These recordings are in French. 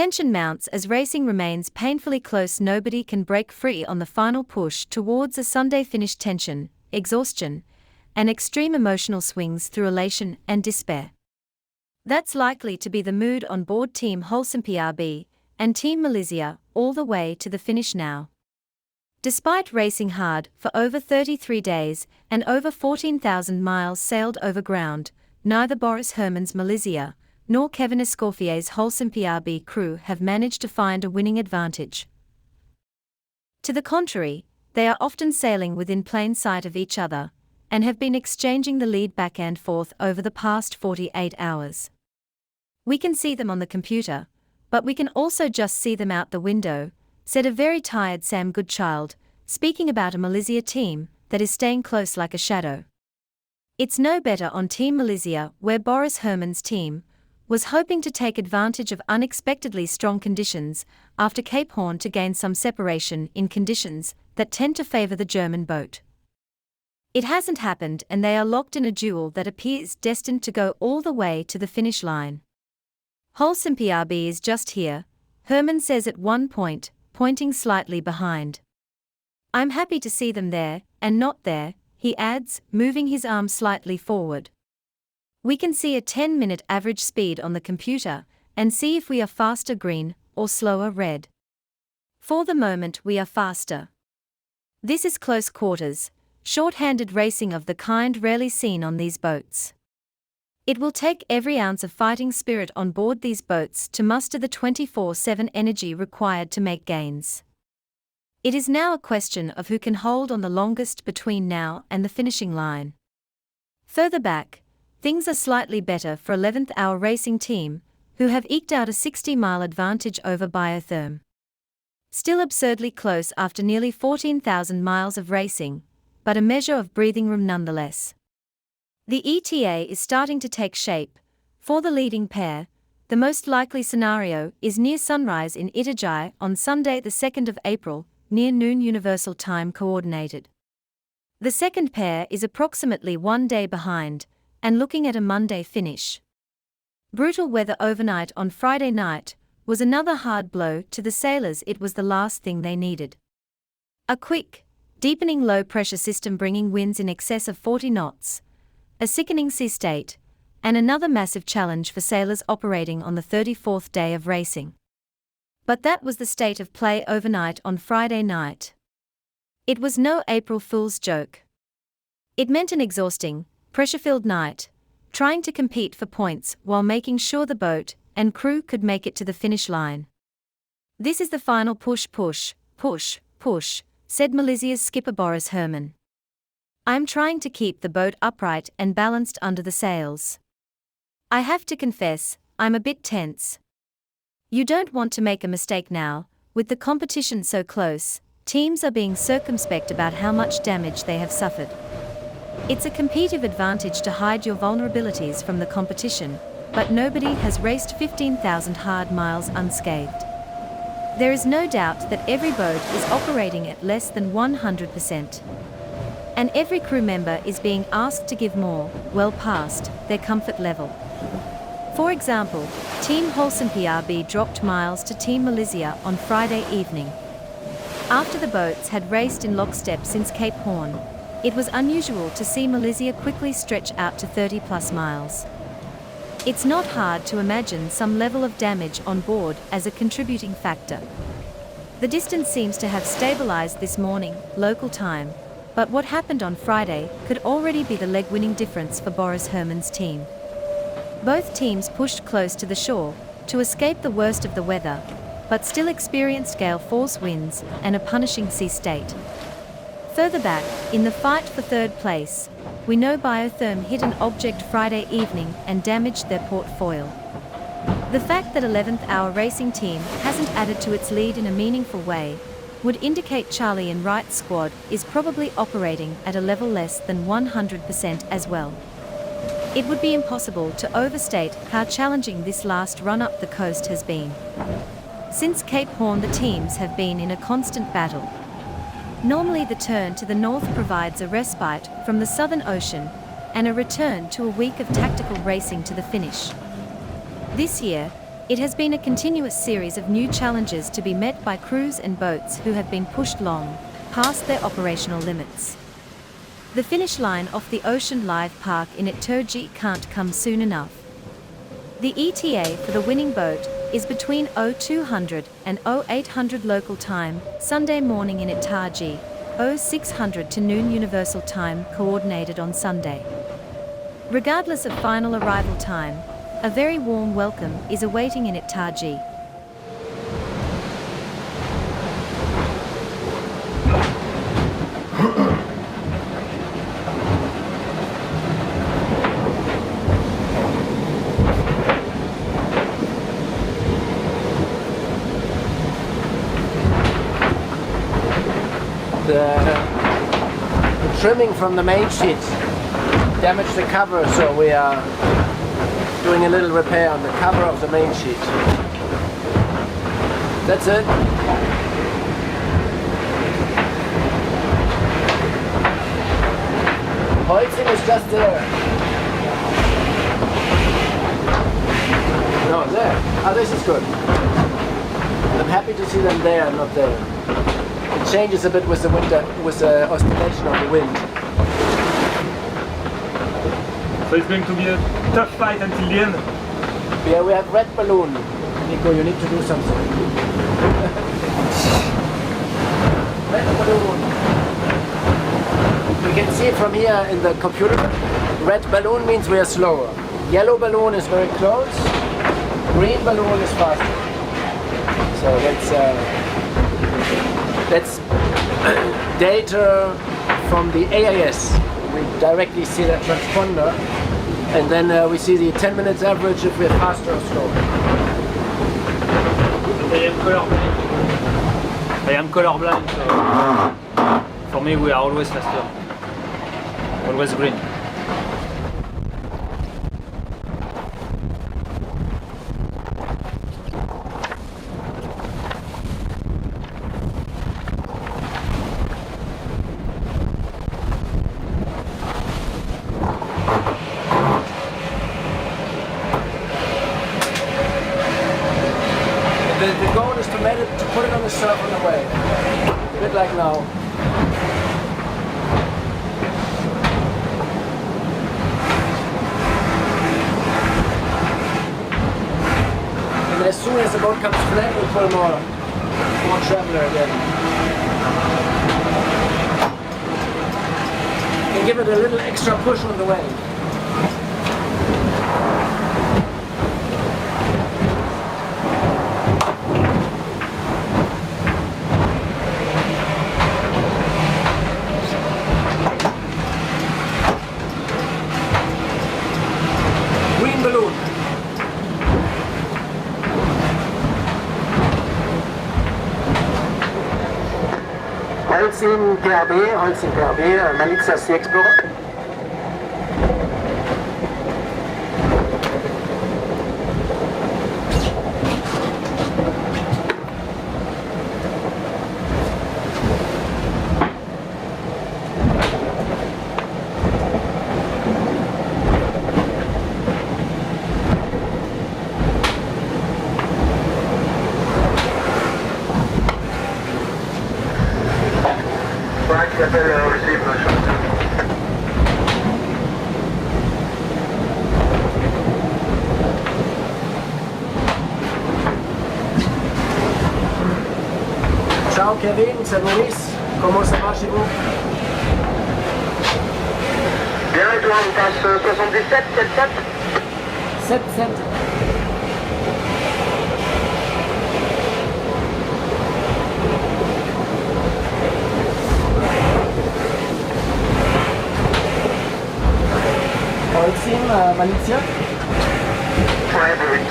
Tension mounts as racing remains painfully close. Nobody can break free on the final push towards a Sunday finish. Tension, exhaustion, and extreme emotional swings through elation and despair. That's likely to be the mood on board Team Wholesome PRB and Team Malizia all the way to the finish now. Despite racing hard for over 33 days and over 14,000 miles sailed over ground, neither Boris Herman's Malizia nor Kevin Escoffier's Wholesome PRB crew have managed to find a winning advantage. To the contrary, they are often sailing within plain sight of each other and have been exchanging the lead back and forth over the past 48 hours. We can see them on the computer, but we can also just see them out the window, said a very tired Sam Goodchild, speaking about a Malizia team that is staying close like a shadow. It's no better on Team Malizia, where Boris Herman's team was hoping to take advantage of unexpectedly strong conditions after Cape Horn to gain some separation in conditions that tend to favor the German boat. It hasn't happened, and they are locked in a duel that appears destined to go all the way to the finish line. Wholesome PRB is just here, Herman says at one point, pointing slightly behind. I'm happy to see them there, and not there, he adds, moving his arm slightly forward. We can see a 10-minute average speed on the computer, and see if we are faster green, or slower red. For the moment we are faster. This is close quarters, short-handed racing of the kind rarely seen on these boats. It will take every ounce of fighting spirit on board these boats to muster the 24/7 energy required to make gains. It is now a question of who can hold on the longest between now and the finishing line. Further back, things are slightly better for 11th Hour Racing Team, who have eked out a 60-mile advantage over Biotherm. Still absurdly close after nearly 14,000 miles of racing, but a measure of breathing room nonetheless. The ETA is starting to take shape. For the leading pair, the most likely scenario is near sunrise in Itajaï on Sunday the 2nd of April, near noon Universal Time Coordinated. The second pair is approximately 1 day behind, and looking at a Monday finish. Brutal weather overnight on Friday night was another hard blow to the sailors. It was the last thing they needed. A quick, deepening low-pressure system bringing winds in excess of 40 knots, a sickening sea state, and another massive challenge for sailors operating on the 34th day of racing. But that was the state of play overnight on Friday night. It was no April Fool's joke. It meant an exhausting, pressure-filled night, trying to compete for points while making sure the boat and crew could make it to the finish line. This is the final push, said Malizia's skipper Boris Herman. I'm trying to keep the boat upright and balanced under the sails. I have to confess, I'm a bit tense. You don't want to make a mistake now, with the competition so close. Teams are being circumspect about how much damage they have suffered. It's a competitive advantage to hide your vulnerabilities from the competition, but nobody has raced 15,000 hard miles unscathed. There is no doubt that every boat is operating at less than 100%. And every crew member is being asked to give more, well past their comfort level. For example, Team Wholesome PRB dropped miles to Team Malizia on Friday evening. After the boats had raced in lockstep since Cape Horn, it was unusual to see Malizia quickly stretch out to 30-plus miles. It's not hard to imagine some level of damage on board as a contributing factor. The distance seems to have stabilized this morning, local time, but what happened on Friday could already be the leg-winning difference for Boris Herman's team. Both teams pushed close to the shore to escape the worst of the weather, but still experienced gale force winds and a punishing sea state. Further back, in the fight for third place, we know Biotherm hit an object Friday evening and damaged their port foil. The fact that 11th Hour Racing Team hasn't added to its lead in a meaningful way would indicate Charlie and Wright's squad is probably operating at a level less than 100% as well. It would be impossible to overstate how challenging this last run up the coast has been. Since Cape Horn, the teams have been in a constant battle. Normally the turn to the north provides a respite from the Southern Ocean and a return to a week of tactical racing to the finish. This year, It has been a continuous series of new challenges to be met by crews and boats who have been pushed long past their operational limits. The finish line off the Ocean Live Park in Itajaí can't come soon enough. The ETA for the winning boat is between 0200 and 0800 local time, Sunday morning in Itajaí, 0600 to noon Universal Time coordinated on Sunday. Regardless of final arrival time, a very warm welcome is awaiting in Itajaí. The trimming from the main sheet damaged the cover, so we are doing a little repair on the cover of the main sheet. That's it. Hoisting is just there. No, there. Ah, this is good. I'm happy to see them there and not there. It changes a bit with the oscillation of the wind. So it's going to be a tough fight until the end? Yeah, we have red balloon. Nico, you need to do something. Red balloon. We can see it from here in the computer. Red balloon means we are slower. Yellow balloon is very close. Green balloon is faster. So that's data from the AIS. We directly see that transponder, and then we see the 10 minutes average if we're faster or slower. I am colorblind, so for me we are always faster. Always green. The goal is to put it on the surf on the way. A bit like now. And as soon as the boat comes flat, we'll pull more traveler again. And give it a little extra push on the way. Holcim PRB, Malizia Sea Explorer. Ciao Kevin, c'est Maurice. Comment ça va chez vous? Bien, et toi, on passe 77, 77 77. Holcim, Malizia. Ouais, brut,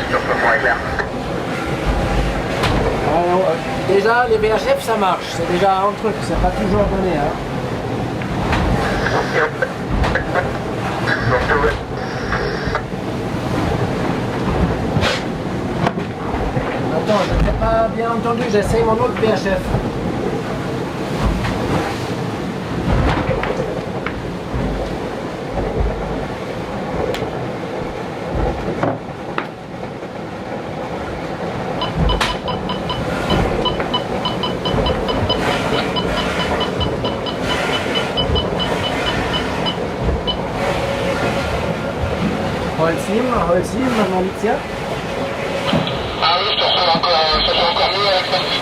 sur le mois hier. Alors, déjà, les VHF ça marche, c'est déjà un truc, c'est pas toujours donné. Hein. Attends, je n'ai pas bien entendu, j'essaye mon autre VHF. Holcim, Malizia. Ah oui, ça fait encore mieux avec celle-ci.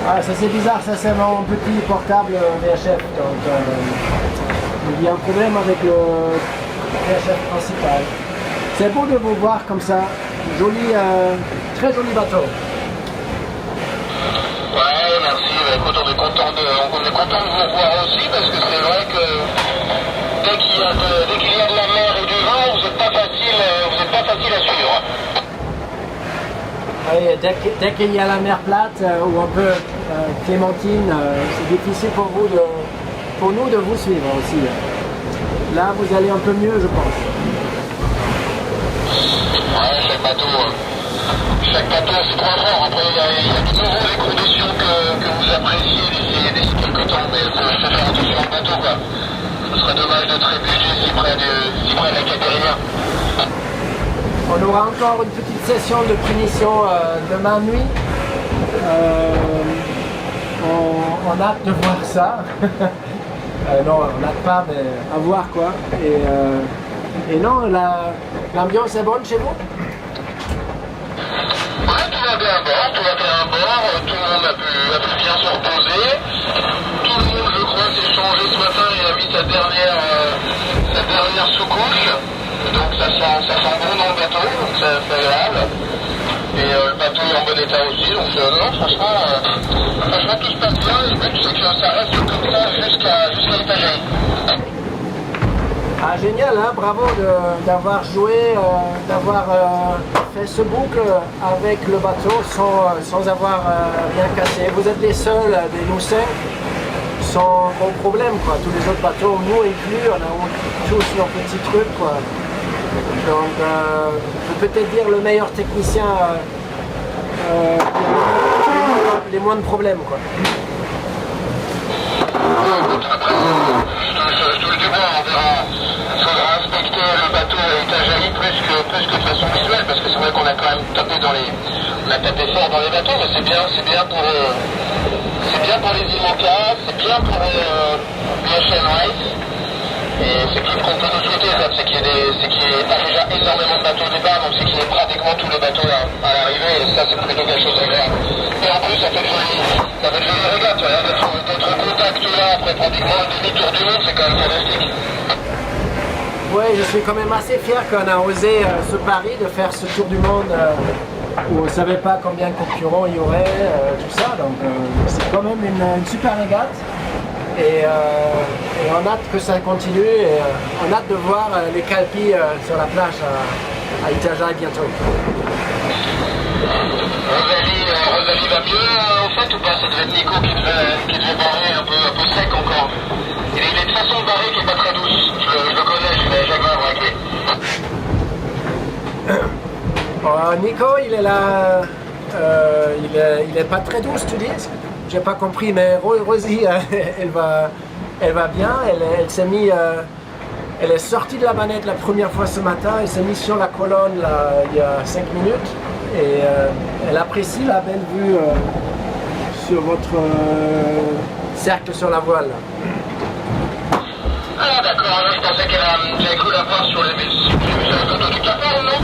Ah, ça c'est bizarre, ça c'est mon petit portable VHF. Donc il y a un problème avec le VHF principal. C'est beau de vous voir comme ça. Joli, très joli bateau. Ouais, merci. Écoute, on est content de vous revoir aussi parce que c'est vrai que dès qu'il y a de la mer et du vent, vous n'êtes pas facile à suivre. Oui, dès qu'il y a la mer plate ou un peu clémentine, c'est difficile pour nous de vous suivre aussi. Là, vous allez un peu mieux, je pense. Ouais, chaque bateau c'est trop fort. Après, il y a de nouveau les conditions que vous appréciez d'ici quelques temps, mais il faut faire attention au bateau, quoi. Ce serait dommage de trébucher si près de la Catéria. On aura encore une petite session de punition demain nuit. On a hâte de voir ça. Non, on n'a pas, mais à voir quoi. Et non, l'ambiance est bonne chez vous? Ouais, tout va bien à bord, tout le monde a pu bien se reposer. Tout le monde, je crois, s'est changé ce matin, il a mis sa dernière sous-couche. Donc ça sent bon dans le bateau, donc c'est agréable. Et le bateau est en bon état aussi, donc non, franchement, tout se passe bien. Le but c'est que ça reste comme ça jusqu'à Itajaï. Ah génial, hein, bravo d'avoir joué, d'avoir fait ce boucle avec le bateau sans avoir rien cassé. Vous êtes les seuls des nous cinq sans gros problème, quoi. Tous les autres bateaux, nous inclus, on a tous nos petits trucs, quoi. Donc je peux peut-être dire le meilleur technicien, les moins de problèmes, quoi. Je touche du bois, on verra. Il faudra inspecter le bateau à Itajaï plus que de façon visuelle, parce que c'est vrai qu'on a quand même tapé fort dans les bateaux, mais c'est bien pour les IMOCA, c'est bien pour BHN Race. Et c'est tout ce qu'on peut nous souhaiter, c'est qu'il y ait pas déjà énormément de bateaux au départ, donc c'est qu'il y ait pratiquement tous les bateaux à l'arrivée, et ça c'est plutôt quelque chose d'agréable. Et en plus ça fait de jolies régates, d'être au contact là après pratiquement un demi-tour du monde, c'est quand même fantastique. Oui, je suis quand même assez fier qu'on a osé ce pari de faire ce tour du monde où on ne savait pas combien de concurrents il y aurait, tout ça, donc c'est quand même une super régate. Et on a hâte que ça continue et on a hâte de voir les calpis sur la plage à Itajaï bientôt. Rosalie va mieux au fait ou pas? Ça devait être Nico qui devait barrer un peu sec encore. Il est de façon de barrer qui n'est pas très douce. Je le connais, je l'ai jamais braqué. Nico, il est là, il est pas très douce, tu dis? J'ai pas compris, mais Rosie, elle va bien. Elle s'est mise, elle est sortie de la manette la première fois ce matin. Elle s'est mise sur la colonne là, il y a 5 minutes et elle apprécie la belle vue sur votre cercle sur la voile. Ah d'accord, je pensais j'avais cru la voir sur les photos du capot, non?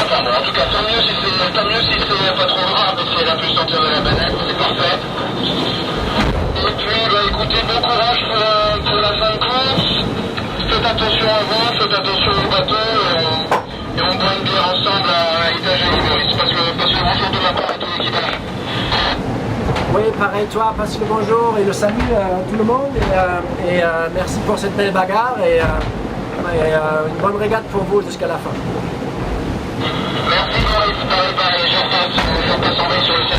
Enfin bon, en tout cas, tant mieux si c'est pas trop grave, si elle a pu sortir de la manette, c'est parfait. Et puis, écoutez, bon courage pour la fin de course. Faites attention à vous, faites attention au bateau, et on boit une bière ensemble à Itajaï, parce que bonjour de ma part et tout l'équipage. Oui, pareil, toi, passe le bonjour et le salut à tout le monde et merci pour cette belle bagarre et une bonne régate pour vous jusqu'à la fin. Merci Boris, je repasse en veille sur le 16.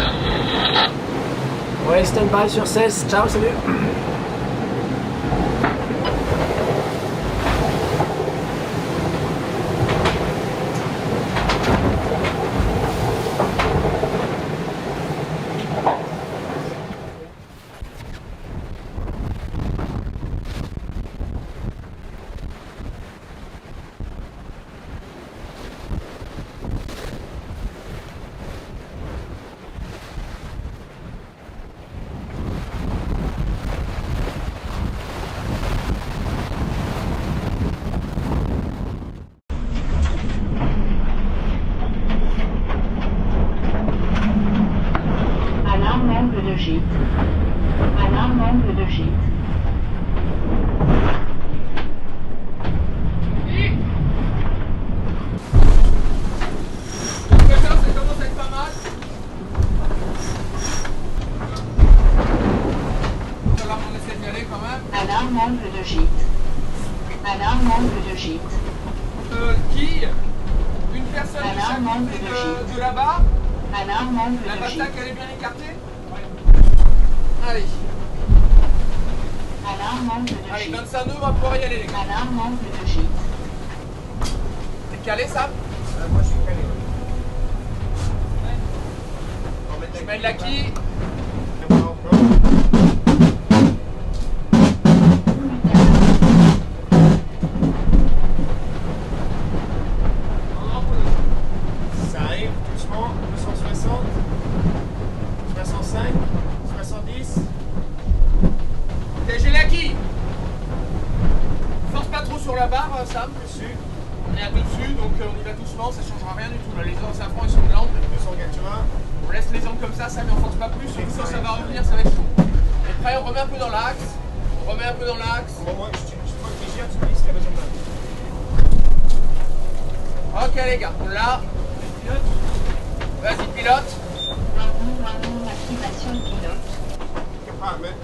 Oui, stand-by sur 16, ciao, salut. gîte. Qui une personne de chaque Alarme côté de gîte. de là-bas. Alarme La de gîte. bataille, elle est bien écartée. Allez, Alarme de allez, gîte. 25 nœuds, on va pouvoir y aller les gars. Alarme de gîte. T'es calé, Sam? Moi je suis calé. Je mets la quille. Ça arrive doucement, 260, 65, 70. J'ai la quille. Force pas trop sur la barre, Sam. Dessus, On est à deux dessus, donc on y va doucement, ça changera rien du tout. Là, les safrans ils sont de l'angle. 280. On laisse les angles comme ça mais on force pas plus. Surtout quand ça va revenir, ça va être chaud. Et après, on remet un peu dans l'axe. On remet un peu dans l'axe. Bon, moi je crois que les gère, tu me dis si t'as besoin d'un. Ok les gars, on l'a. Vas-y, pilote. Activation pilote. Compartment.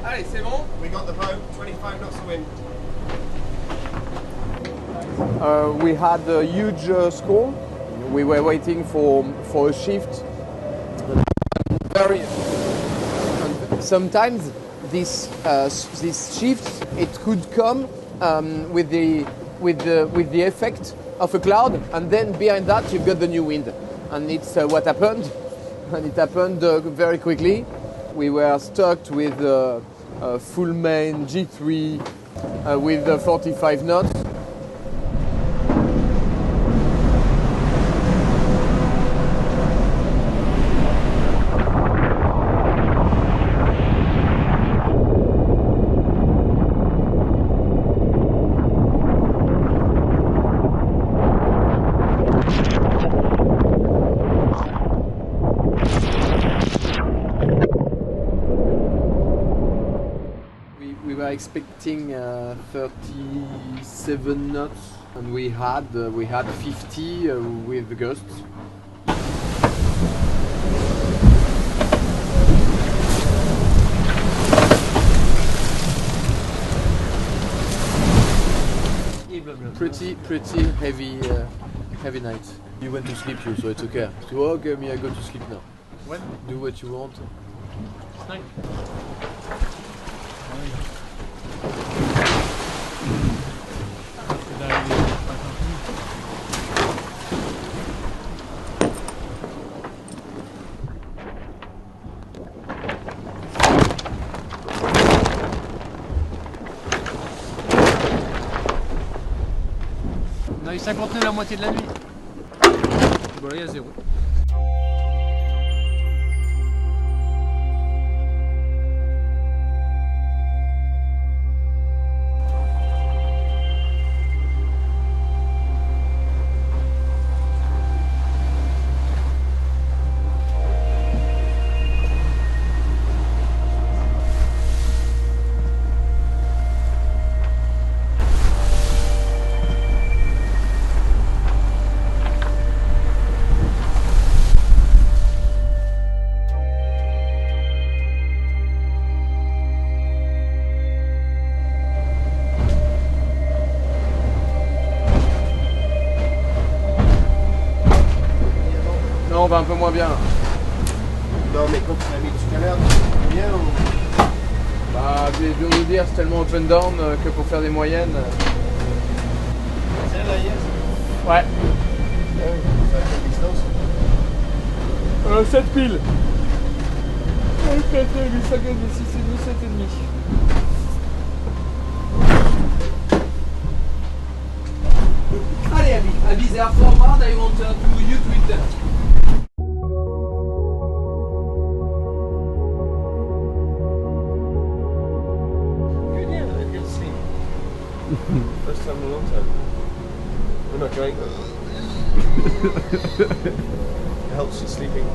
Allez, c'est bon. We got the boat, 25 knots of wind. We had a huge squall. We were waiting for a shift. And sometimes this shift it could come with the effect of a cloud, and then behind that you've got the new wind, and it's what happened, and it happened very quickly. We were stuck with a full main G3 with 45 knots. We were expecting 37 knots, and we had 50 with the gusts. Pretty heavy night. You went to sleep, so it's okay. So okay, me I go to sleep now. When? Do what you want. Night. On a eu 50 nœuds la moitié de la nuit. Bon là il y a 0. Non, on va un peu moins bien. Non, mais quand tu l'as mis tout à l'heure, bien ou... Bah, c'est dur de dire, c'est tellement open down que pour faire des moyennes. C'est là hier. Ouais. Ça a quelle distance? 7 piles. 4, 8, 5, 6, 7, 7,5. Allez, Abby, they are forward. I want to you to hit them. Good, yeah, good to sleep. First time in a long time. We're not going. It helps you sleeping.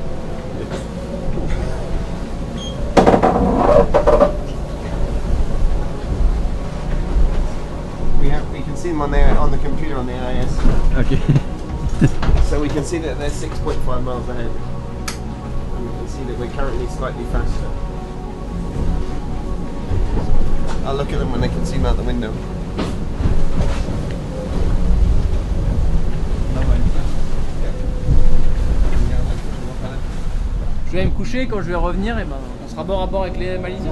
We can see them on there on the computer on the IS. Ok. So we can see that they're 6.5 miles ahead. And we can see that we're currently slightly faster. I'll look at them when they can see them out the window. je vais aller me coucher, quand je vais revenir, et ben, on sera bord à bord avec les Malaisiens.